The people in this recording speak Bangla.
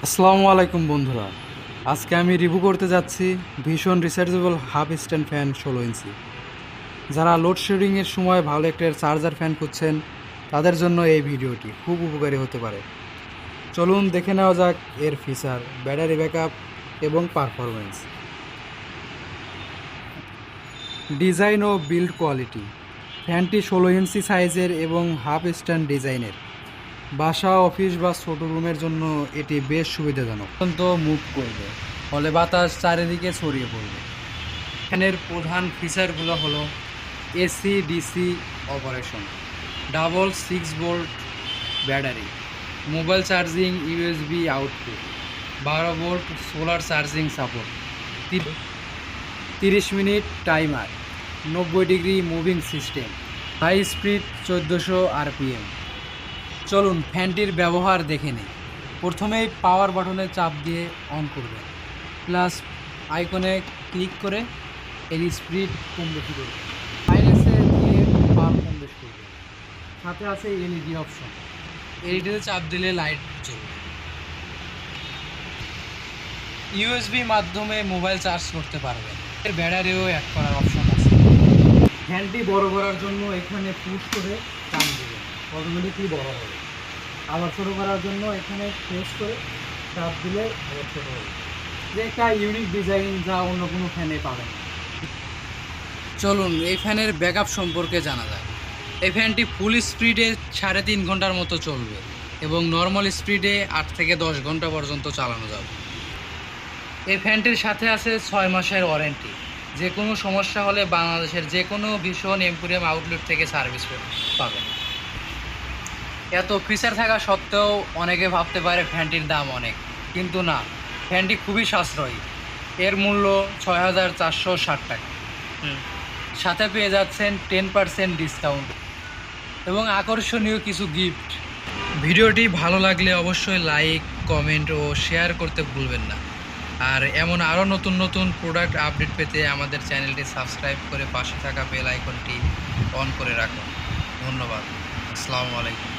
আসসালামু আলাইকুম বন্ধুরা, আজকে আমি রিভিউ করতে যাচ্ছি ভীষণ রিচার্জেবল হাফ স্ট্যান্ড ফ্যান 16 ইঞ্চি। যারা লোডশেডিংয়ের সময় ভালো একটা চার্জার ফ্যান খুঁজছেন তাদের জন্য এই ভিডিওটি খুব উপকারী হতে পারে। চলুন দেখে নেওয়া যাক এর ফিচার, ব্যাটারি ব্যাকআপ এবং পারফরমেন্স। ডিজাইন ও বিল্ড কোয়ালিটি। ফ্যানটি 16 ইঞ্চি সাইজের এবং হাফ স্ট্যান্ড ডিজাইনের। বাসা, অফিস বা ছোট রুমের জন্য এটি বেশ সুবিধাজনক। অত্যন্ত মুভ করবে, ফলে বাতাস চারিদিকে ছড়িয়ে পড়বে। ফ্যানের প্রধান ফিচারগুলো হলো AC DC operation, double 6 volt battery, mobile charging, USB output, 12 volt solar charging support, 30 minute timer, 90 degree moving system, high speed 1400 RPM. চলুন ফ্যানটির ব্যবহার দেখে নিই। প্রথমেই পাওয়ার বাটনে চাপ দিয়ে অন করবেন, প্লাস আইকনে ক্লিক করে এর স্পিড কম বেশি করবেন, মাইনাসে দিয়ে পাওয়ার কম বেশি করবেন। সাথে আছে এলইডি অপশন, এলইডিতে চাপ দিলে লাইট জ্বলবে। ইউএসবি মাধ্যমে মোবাইল চার্জ করতে পারবেন। এর ব্যাটারিও অ্যাড করার অপশন আছে। ফ্যানটি বড় করার জন্য এখানে পুশ করে টান দেবেন, অটোমেটিকলি বড় হবে। আবার ছোটো করার জন্য এখানে প্রেস করে চাপ দিলে আবার ছোটো হবে। যে একটা ইউনিক ডিজাইন, যা অন্য কোনো ফ্যানে পাবেন। চলুন এই ফ্যানের ব্যাকআপ সম্পর্কে জানা যায়। এই ফ্যানটি ফুল স্পিডে 3.5 ঘন্টার মতো চলবে এবং নর্মাল স্পিডে 8 থেকে 10 ঘন্টা পর্যন্ত চালানো যাবে। এই ফ্যানটির সাথে আছে 6 মাসের ওয়ারেন্টি। যে কোনো সমস্যা হলে বাংলাদেশের যে কোনো ভীষণ এম্পোরিয়াম আউটলেট থেকে সার্ভিস পাবেন। এত ফিচার থাকা সত্ত্বেও অনেকে ভাবতে পারে ফ্যানটির দাম অনেক, কিন্তু না, ফ্যানটি খুবই সাশ্রয়ী। এর মূল্য 6460 টাকা। সাথে পেয়ে যাচ্ছেন 10% ডিসকাউন্ট এবং আকর্ষণীয় কিছু গিফট। ভিডিওটি ভালো লাগলে অবশ্যই লাইক, কমেন্ট ও শেয়ার করতে ভুলবেন না। আর এমন আরও নতুন নতুন প্রোডাক্ট আপডেট পেতে আমাদের চ্যানেলটি সাবস্ক্রাইব করে পাশে থাকা বেল আইকনটি অন করে রাখুন। ধন্যবাদ। আসসালামু আলাইকুম।